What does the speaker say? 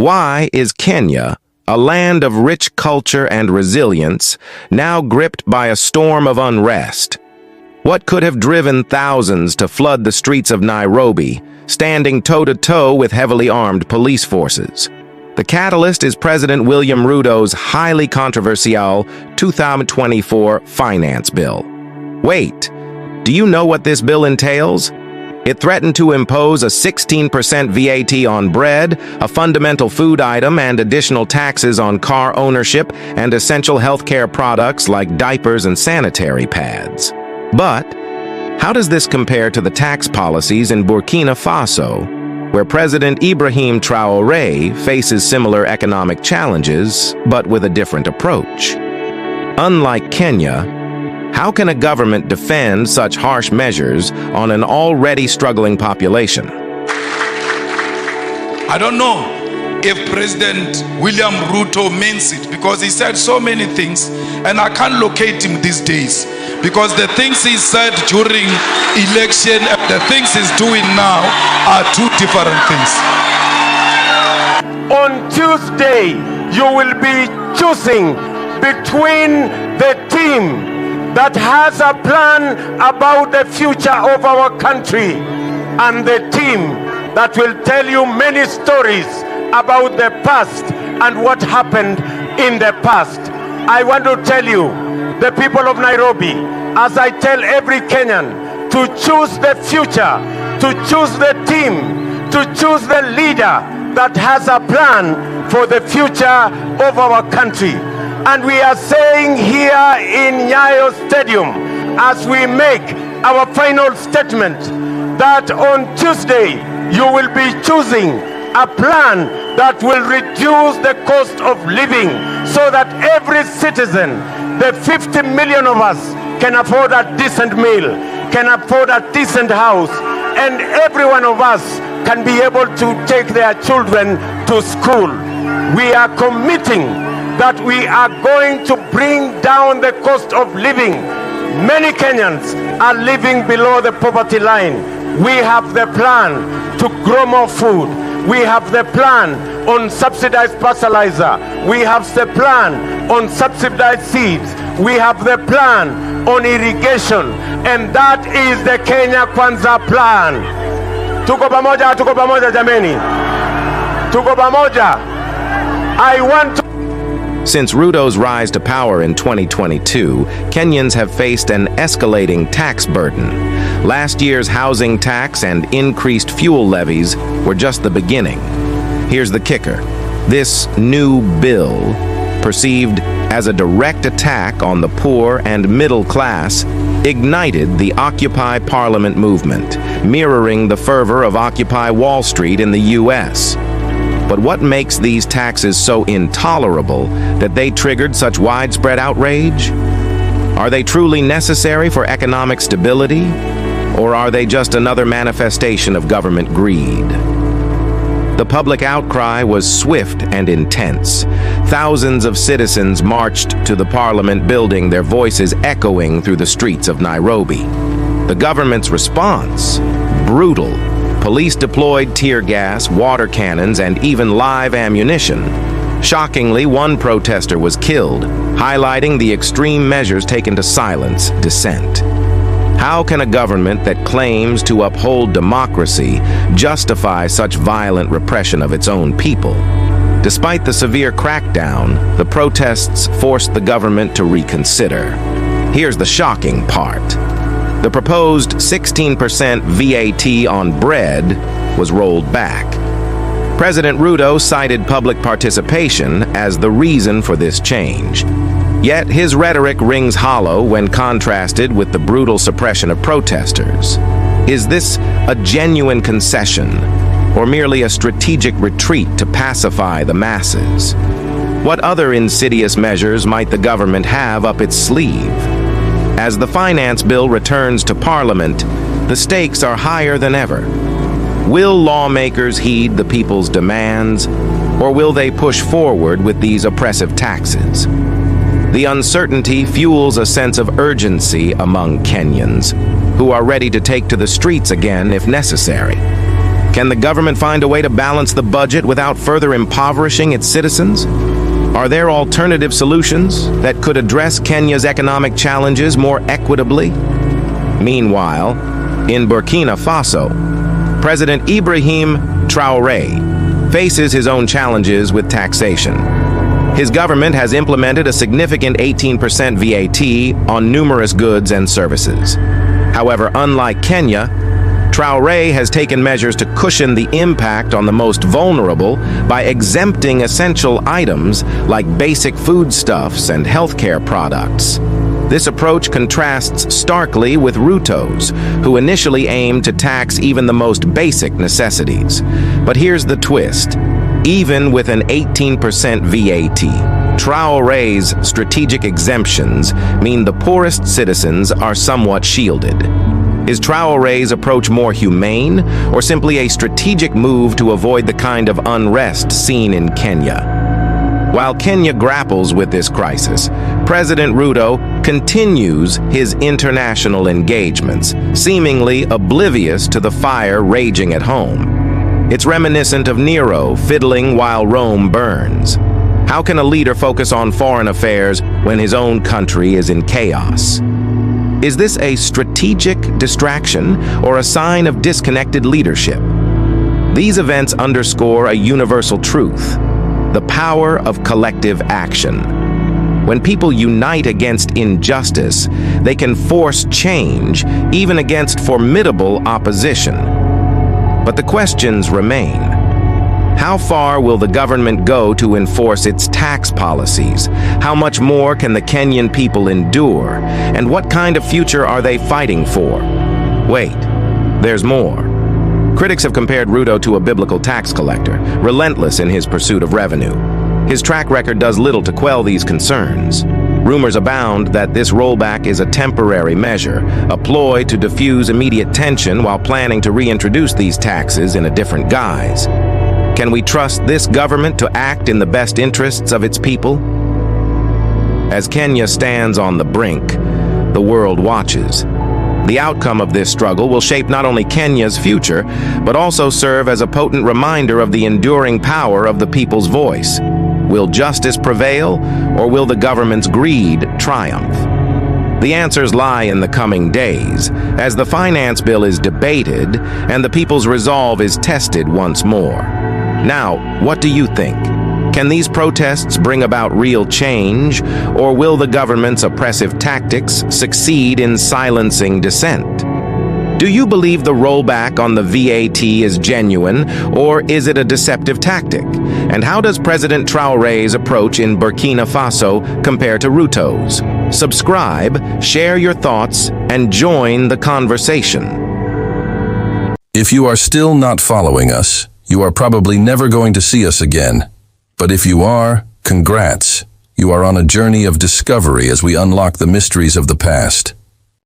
Why is Kenya, a land of rich culture and resilience, now gripped by a storm of unrest? What could have driven thousands to flood the streets of Nairobi, standing toe-to-toe with heavily armed police forces? The catalyst is President William Ruto's highly controversial 2024 finance bill. Wait, do you know what this bill entails? It threatened to impose a 16% VAT on bread, a fundamental food item, and additional taxes on car ownership and essential healthcare products like diapers and sanitary pads. But how does this compare to the tax policies in Burkina Faso, where President Ibrahim Traoré faces similar economic challenges, but with a different approach? Unlike Kenya, how can a government defend such harsh measures on an already struggling population? I don't know if President William Ruto means it, because he said so many things and I can't locate him these days, because the things he said during election and the things he's doing now are two different things. On Tuesday, you will be choosing between the team that has a plan about the future of our country and the team that will tell you many stories about the past and what happened in the past. I want to tell you, the people of Nairobi, as I tell every Kenyan, to choose the future, to choose the team, to choose the leader that has a plan for the future of our country. And we are saying here in Nyayo Stadium, as we make our final statement, that on Tuesday you will be choosing a plan that will reduce the cost of living so that every citizen, the 50 million of us, can afford a decent meal, can afford a decent house, and every one of us can be able to take their children to school. We are committing that we are going to bring down the cost of living. Many Kenyans are living below the poverty line. We have the plan to grow more food. We have the plan on subsidized fertilizer. We have the plan on subsidized seeds. We have the plan on irrigation. And that is the Kenya Kwanza plan. Tuko pamoja jameni. Tuko pamoja. I want to... Since Ruto's rise to power in 2022, Kenyans have faced an escalating tax burden. Last year's housing tax and increased fuel levies were just the beginning. Here's the kicker. This new bill, perceived as a direct attack on the poor and middle class, ignited the Occupy Parliament movement, mirroring the fervor of Occupy Wall Street in the U.S. But what makes these taxes so intolerable that they triggered such widespread outrage? Are they truly necessary for economic stability? Or are they just another manifestation of government greed? The public outcry was swift and intense. Thousands of citizens marched to the Parliament building, their voices echoing through the streets of Nairobi. The government's response? Brutal. Police deployed tear gas, water cannons, and even live ammunition. Shockingly, one protester was killed, highlighting the extreme measures taken to silence dissent. How can a government that claims to uphold democracy justify such violent repression of its own people? Despite the severe crackdown, the protests forced the government to reconsider. Here's the shocking part. The proposed 16% VAT on bread was rolled back. President Ruto cited public participation as the reason for this change. Yet his rhetoric rings hollow when contrasted with the brutal suppression of protesters. Is this a genuine concession, or merely a strategic retreat to pacify the masses? What other insidious measures might the government have up its sleeve? As the finance bill returns to Parliament, the stakes are higher than ever. Will lawmakers heed the people's demands, or will they push forward with these oppressive taxes? The uncertainty fuels a sense of urgency among Kenyans, who are ready to take to the streets again if necessary. Can the government find a way to balance the budget without further impoverishing its citizens? Are there alternative solutions that could address Kenya's economic challenges more equitably? Meanwhile, in Burkina Faso, President Ibrahim Traoré faces his own challenges with taxation. His government has implemented a significant 18% VAT on numerous goods and services. However, unlike Kenya, Traoré has taken measures to cushion the impact on the most vulnerable by exempting essential items like basic foodstuffs and healthcare products. This approach contrasts starkly with Ruto's, who initially aimed to tax even the most basic necessities. But here's the twist. Even with an 18% VAT, Traoré's strategic exemptions mean the poorest citizens are somewhat shielded. Is Traoré's approach more humane, or simply a strategic move to avoid the kind of unrest seen in Kenya? While Kenya grapples with this crisis, President Ruto continues his international engagements, seemingly oblivious to the fire raging at home. It's reminiscent of Nero fiddling while Rome burns. How can a leader focus on foreign affairs when his own country is in chaos? Is this a strategic distraction or a sign of disconnected leadership? These events underscore a universal truth: the power of collective action. When people unite against injustice, they can force change, even against formidable opposition. But the questions remain. How far will the government go to enforce its tax policies? How much more can the Kenyan people endure? And what kind of future are they fighting for? Wait, there's more. Critics have compared Ruto to a biblical tax collector, relentless in his pursuit of revenue. His track record does little to quell these concerns. Rumors abound that this rollback is a temporary measure, a ploy to diffuse immediate tension while planning to reintroduce these taxes in a different guise. Can we trust this government to act in the best interests of its people? As Kenya stands on the brink, the world watches. The outcome of this struggle will shape not only Kenya's future, but also serve as a potent reminder of the enduring power of the people's voice. Will justice prevail, or will the government's greed triumph? The answers lie in the coming days, as the finance bill is debated and the people's resolve is tested once more. Now, what do you think? Can these protests bring about real change, or will the government's oppressive tactics succeed in silencing dissent? Do you believe the rollback on the VAT is genuine, or is it a deceptive tactic? And how does President Traoré's approach in Burkina Faso compare to Ruto's? Subscribe, share your thoughts, and join the conversation. If you are still not following us, you are probably never going to see us again. But if you are, congrats. You are on a journey of discovery as we unlock the mysteries of the past.